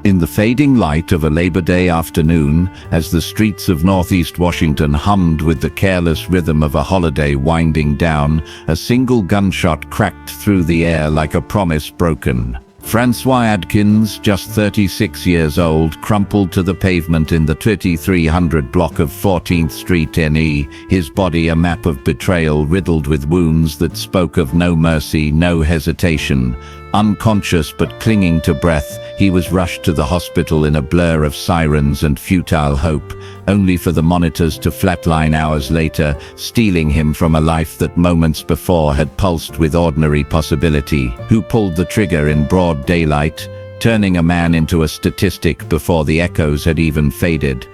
In the fading light of a Labor Day afternoon, as the streets of Northeast Washington hummed with the careless rhythm of a holiday winding down, a single gunshot cracked through the air like a promise broken. Francois Adkins, just 36 years old, crumpled to the pavement in the 3300 block of 14th Street NE, his body a map of betrayal riddled with wounds that spoke of no mercy, no hesitation. Unconscious but clinging to breath, he was rushed to the hospital in a blur of sirens and futile hope, only for the monitors to flatline hours later, stealing him from a life that moments before had pulsed with ordinary possibility. Who pulled the trigger in broad daylight, turning a man into a statistic before the echoes had even faded?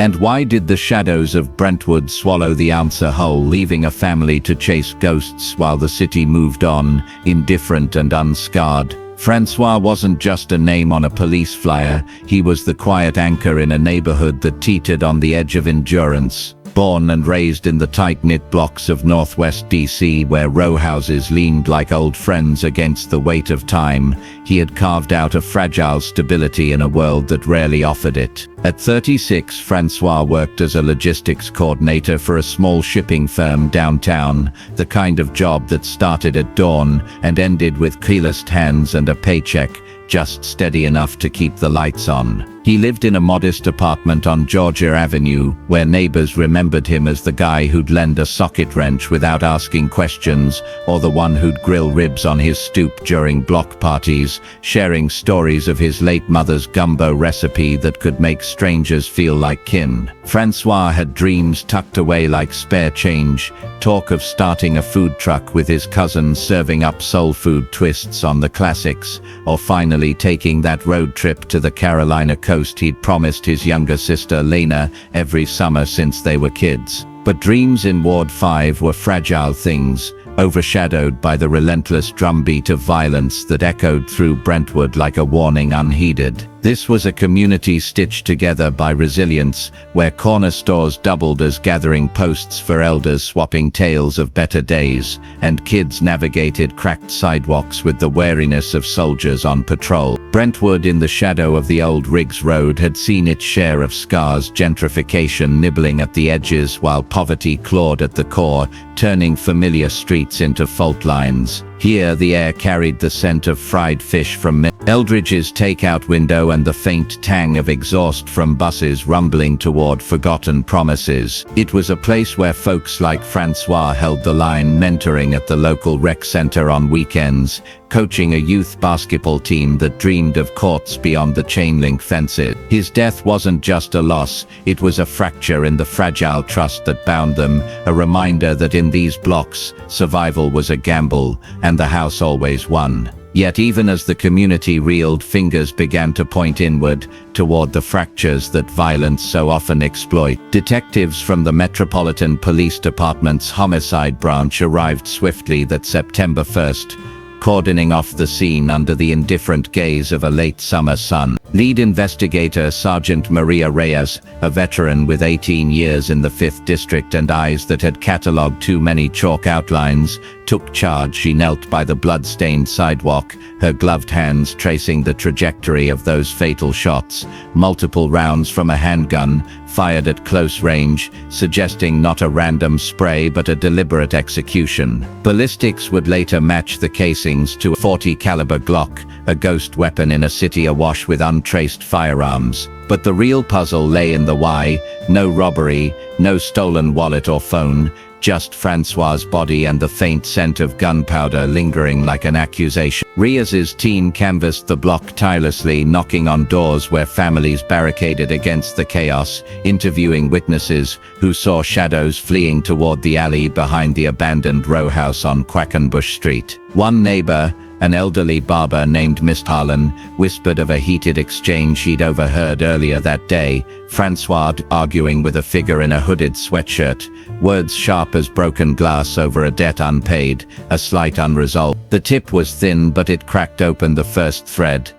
And why did the shadows of Brentwood swallow the answer whole, leaving a family to chase ghosts while the city moved on, indifferent and unscarred? Francois wasn't just a name on a police flyer, he was the quiet anchor in a neighborhood that teetered on the edge of endurance. Born and raised in the tight-knit blocks of Northwest DC where row houses leaned like old friends against the weight of time, he had carved out a fragile stability in a world that rarely offered it. At 36, Francois worked as a logistics coordinator for a small shipping firm downtown, the kind of job that started at dawn and ended with calloused hands and a paycheck just steady enough to keep the lights on. He lived in a modest apartment on Georgia Avenue, where neighbors remembered him as the guy who'd lend a socket wrench without asking questions, or the one who'd grill ribs on his stoop during block parties, sharing stories of his late mother's gumbo recipe that could make strangers feel like kin. Francois had dreams tucked away like spare change, talk of starting a food truck with his cousins serving up soul food twists on the classics, or finally taking that road trip to the Carolina coast he'd promised his younger sister Lena every summer since they were kids. But dreams in Ward 5 were fragile things, overshadowed by the relentless drumbeat of violence that echoed through Brentwood like a warning unheeded. This was a community stitched together by resilience, where corner stores doubled as gathering posts for elders swapping tales of better days, and kids navigated cracked sidewalks with the wariness of soldiers on patrol. Brentwood, in the shadow of the old Riggs Road, had seen its share of scars, gentrification nibbling at the edges while poverty clawed at the core, turning familiar streets into fault lines. Here the air carried the scent of fried fish from Eldridge's takeout window and the faint tang of exhaust from buses rumbling toward forgotten promises. It was a place where folks like Francois held the line, mentoring at the local rec center on weekends, coaching a youth basketball team that dreamed of courts beyond the chain-link fences. His death wasn't just a loss, it was a fracture in the fragile trust that bound them, a reminder that in these blocks, survival was a gamble, and the house always won. Yet even as the community reeled, fingers began to point inward, toward the fractures that violence so often exploits. Detectives from the Metropolitan Police Department's homicide branch arrived swiftly that September 1st, cordoning off the scene under the indifferent gaze of a late summer sun. Lead investigator Sergeant Maria Reyes, a veteran with 18 years in the 5th District and eyes that had catalogued too many chalk outlines, took charge. She knelt by the blood-stained sidewalk, her gloved hands tracing the trajectory of those fatal shots, multiple rounds from a handgun, fired at close range, suggesting not a random spray but a deliberate execution. Ballistics would later match the casings to a .40 caliber Glock, a ghost weapon in a city awash with untraced firearms. But the real puzzle lay in the why. No robbery, no stolen wallet or phone, just Francois's body and the faint scent of gunpowder lingering like an accusation. Reyes's team canvassed the block tirelessly, knocking on doors where families barricaded against the chaos, interviewing witnesses who saw shadows fleeing toward the alley behind the abandoned row house on Quackenbush Street. One neighbor, an elderly barber named Miss Harlan, whispered of a heated exchange she'd overheard earlier that day, Francois arguing with a figure in a hooded sweatshirt, words sharp as broken glass over a debt unpaid, a slight unresolved. The tip was thin, but it cracked open the first thread.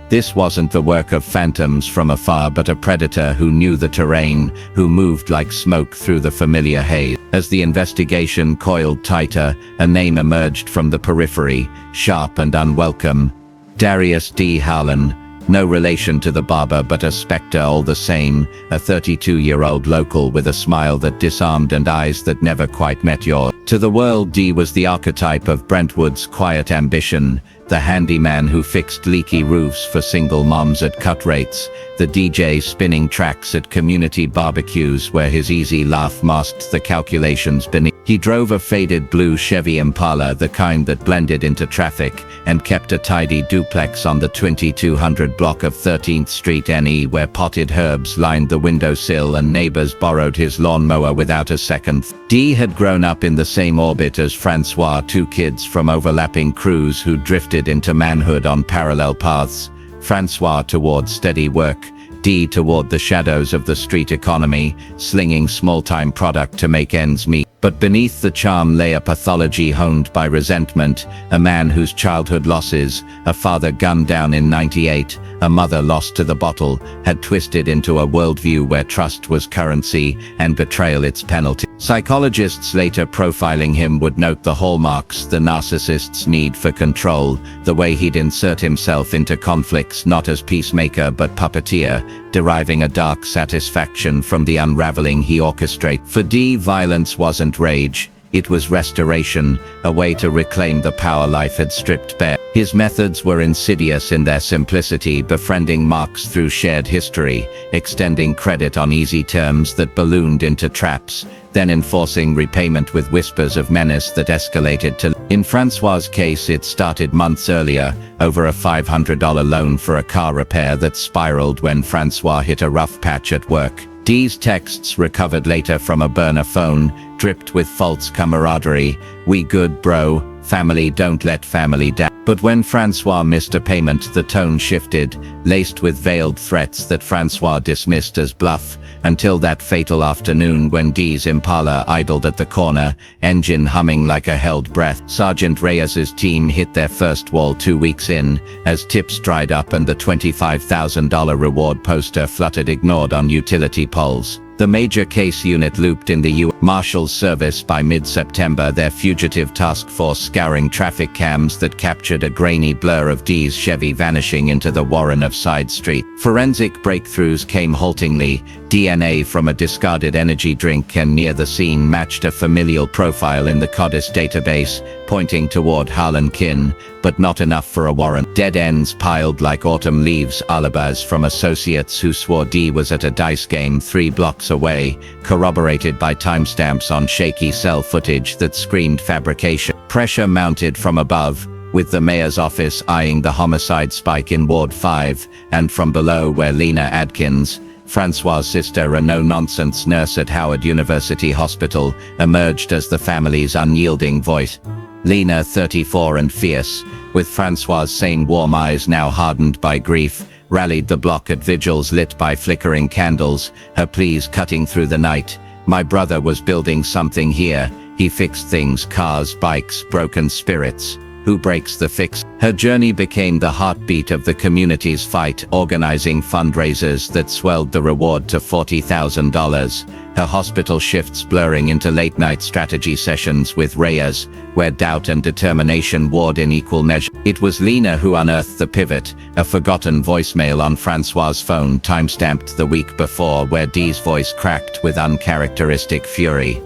This wasn't the work of phantoms from afar, but a predator who knew the terrain, who moved like smoke through the familiar haze. As the investigation coiled tighter, a name emerged from the periphery, sharp and unwelcome: Darius D. Harlan, No relation to the barber, but a spectre all the same, a 32-year-old local with a smile that disarmed and eyes that never quite met yours. To the world, Dee was the archetype of Brentwood's quiet ambition, the handyman who fixed leaky roofs for single moms at cut rates, the DJ spinning tracks at community barbecues where his easy laugh masked the calculations beneath. He drove a faded blue Chevy Impala, the kind that blended into traffic, and kept a tidy duplex on the 2200 block of 13th Street NE where potted herbs lined the windowsill and neighbors borrowed his lawnmower without a second. Dee had grown up in the same orbit as Francois, two kids from overlapping crews who drifted into manhood on parallel paths. Francois toward steady work, Dee toward the shadows of the street economy, slinging small-time product to make ends meet. But beneath the charm lay a pathology honed by resentment, a man whose childhood losses, a father gunned down in '98, a mother lost to the bottle, had twisted into a worldview where trust was currency and betrayal its penalty. Psychologists later profiling him would note the hallmarks: the narcissist's need for control, the way he'd insert himself into conflicts not as peacemaker but puppeteer, deriving a dark satisfaction from the unraveling he orchestrated. For Dee, violence wasn't rage, it was restoration, a way to reclaim the power life had stripped bare. His methods were insidious in their simplicity, befriending marks through shared history, extending credit on easy terms that ballooned into traps, then enforcing repayment with whispers of menace that escalated to... In Francois' case, it started months earlier, over a $500 loan for a car repair that spiraled when Francois hit a rough patch at work. Dee's texts, recovered later from a burner phone, dripped with false camaraderie: "We good, bro, family don't let family down." But when Francois missed a payment, the tone shifted, laced with veiled threats that Francois dismissed as bluff, until that fatal afternoon when Dee's Impala idled at the corner, engine humming like a held breath. Sergeant Reyes's team hit their first wall 2 weeks in, as tips dried up and the $25,000 reward poster fluttered ignored on utility poles. The major case unit looped in the U.S. Marshals Service by mid-September, their fugitive task force scouring traffic cams that captured a grainy blur of Dee's Chevy vanishing into the warren of side street. Forensic breakthroughs came haltingly. DNA from a discarded energy drink and near the scene matched a familial profile in the CODIS database, pointing toward Harlan Kin, but not enough for a warrant. Dead ends piled like autumn leaves, alibis from associates who swore Dee was at a dice game 3 blocks away, corroborated by timestamps on shaky cell footage that screamed fabrication. Pressure mounted from above, with the mayor's office eyeing the homicide spike in Ward 5, and from below where Lena Adkins, Francois' sister, a no-nonsense nurse at Howard University Hospital, emerged as the family's unyielding voice. Lena, 34 and fierce, with Francois' same warm eyes now hardened by grief, rallied the block at vigils lit by flickering candles, her pleas cutting through the night. "My brother was building something here. He fixed things, cars, bikes, broken spirits. Who breaks the fix?" Her journey became the heartbeat of the community's fight, organizing fundraisers that swelled the reward to $40,000. Her hospital shifts blurring into late-night strategy sessions with Reyes, where doubt and determination warred in equal measure. It was Lena who unearthed the pivot, a forgotten voicemail on Francois' phone timestamped the week before, where Dee's voice cracked with uncharacteristic fury.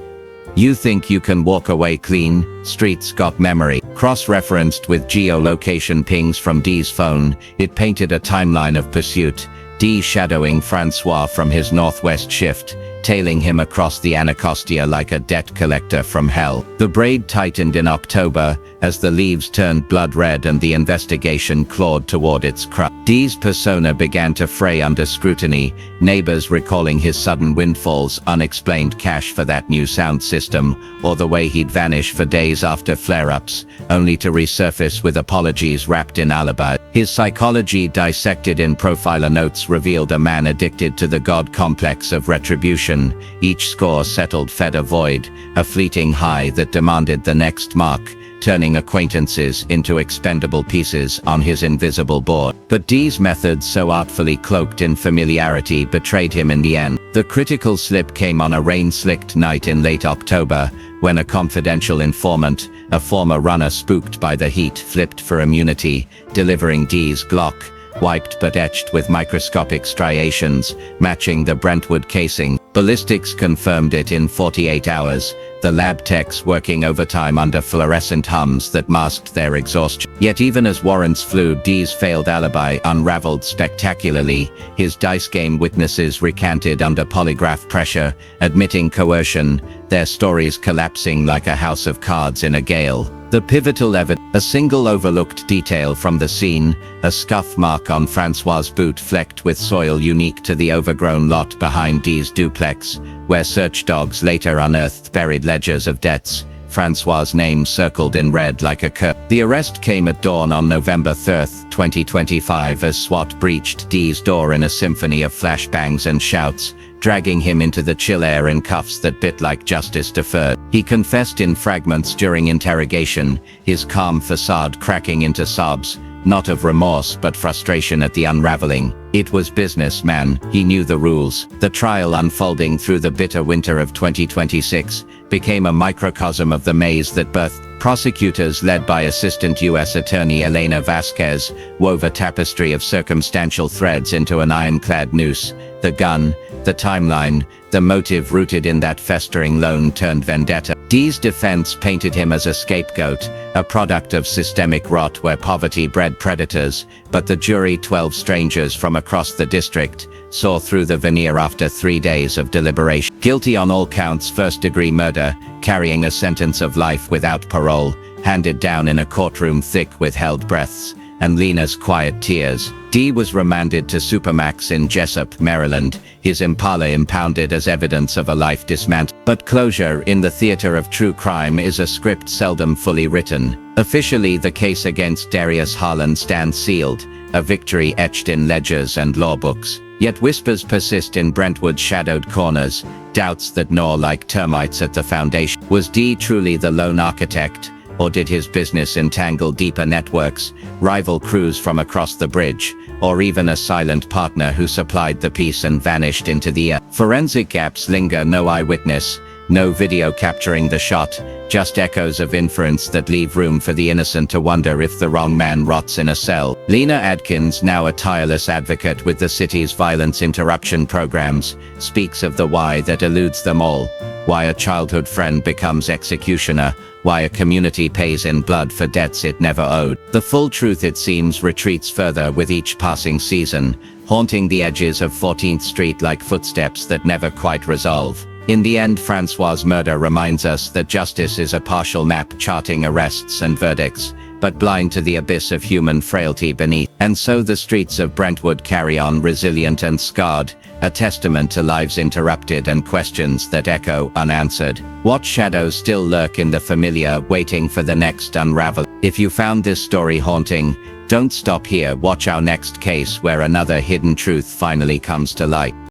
"You think you can walk away clean? Streets got memory." Cross-referenced with geolocation pings from Dee's phone, it painted a timeline of pursuit, Dee shadowing Francois from his northwest shift, tailing him across the Anacostia like a debt collector from hell. The braid tightened in October, as the leaves turned blood red and the investigation clawed toward its crux. Dee's persona began to fray under scrutiny, neighbors recalling his sudden windfalls, unexplained cash for that new sound system, or the way he'd vanish for days after flare-ups, only to resurface with apologies wrapped in alibi. His psychology, dissected in profiler notes, revealed a man addicted to the god complex of retribution. Each score settled fed a void, a fleeting high that demanded the next mark, turning acquaintances into expendable pieces on his invisible board. But Dee's methods, so artfully cloaked in familiarity, betrayed him in the end. The critical slip came on a rain-slicked night in late October, when a confidential informant, a former runner spooked by the heat, flipped for immunity, delivering Dee's Glock, wiped but etched with microscopic striations, matching the Brentwood casing. Ballistics confirmed it in 48 hours, the lab techs working overtime under fluorescent hums that masked their exhaustion. Yet even as warrants flew, Dee's failed alibi unraveled spectacularly. His dice game witnesses recanted under polygraph pressure, admitting coercion, their stories collapsing like a house of cards in a gale. The pivotal evidence, a single overlooked detail from the scene, a scuff mark on Francois' boot flecked with soil unique to the overgrown lot behind Dee's duplex, where search dogs later unearthed buried ledgers of debts, Francois' name circled in red like a curse. The arrest came at dawn on November 3, 2025 as SWAT breached Dee's door in a symphony of flashbangs and shouts, dragging him into the chill air in cuffs that bit like justice deferred. He confessed in fragments during interrogation, his calm facade cracking into sobs, not of remorse but frustration at the unraveling. It was business, man, he knew the rules. The trial unfolding through the bitter winter of 2026 became a microcosm of the maze that birthed. Prosecutors led by Assistant U.S. Attorney Elena Vasquez wove a tapestry of circumstantial threads into an ironclad noose. The gun, the timeline, the motive rooted in that festering loan-turned vendetta. Dee's defense painted him as a scapegoat, a product of systemic rot where poverty bred predators, but the jury, 12 strangers from across the district, saw through the veneer after 3 days of deliberation. Guilty on all counts, first-degree murder, carrying a sentence of life without parole, handed down in a courtroom thick with held breaths and Lena's quiet tears. Dee was remanded to Supermax in Jessup, Maryland, his Impala impounded as evidence of a life dismantled. But closure in the theater of true crime is a script seldom fully written. Officially, the case against Darius Harlan stands sealed, a victory etched in ledgers and law books. Yet whispers persist in Brentwood's shadowed corners, doubts that gnaw like termites at the foundation. Was Dee truly the lone architect? Or did his business entangle deeper networks, rival crews from across the bridge, or even a silent partner who supplied the piece and vanished into the air? Forensic gaps linger, no eyewitness, no video capturing the shot, just echoes of inference that leave room for the innocent to wonder if the wrong man rots in a cell. Lena Adkins, now a tireless advocate with the city's violence interruption programs, speaks of the why that eludes them all. Why a childhood friend becomes executioner, why a community pays in blood for debts it never owed. The full truth, it seems, retreats further with each passing season, haunting the edges of 14th Street like footsteps that never quite resolve. In the end, Francois' murder reminds us that justice is a partial map charting arrests and verdicts, but blind to the abyss of human frailty beneath. And so the streets of Brentwood carry on, resilient and scarred, a testament to lives interrupted and questions that echo unanswered. What shadows still lurk in the familiar, waiting for the next unravel? If you found this story haunting, don't stop here. Watch our next case where another hidden truth finally comes to light.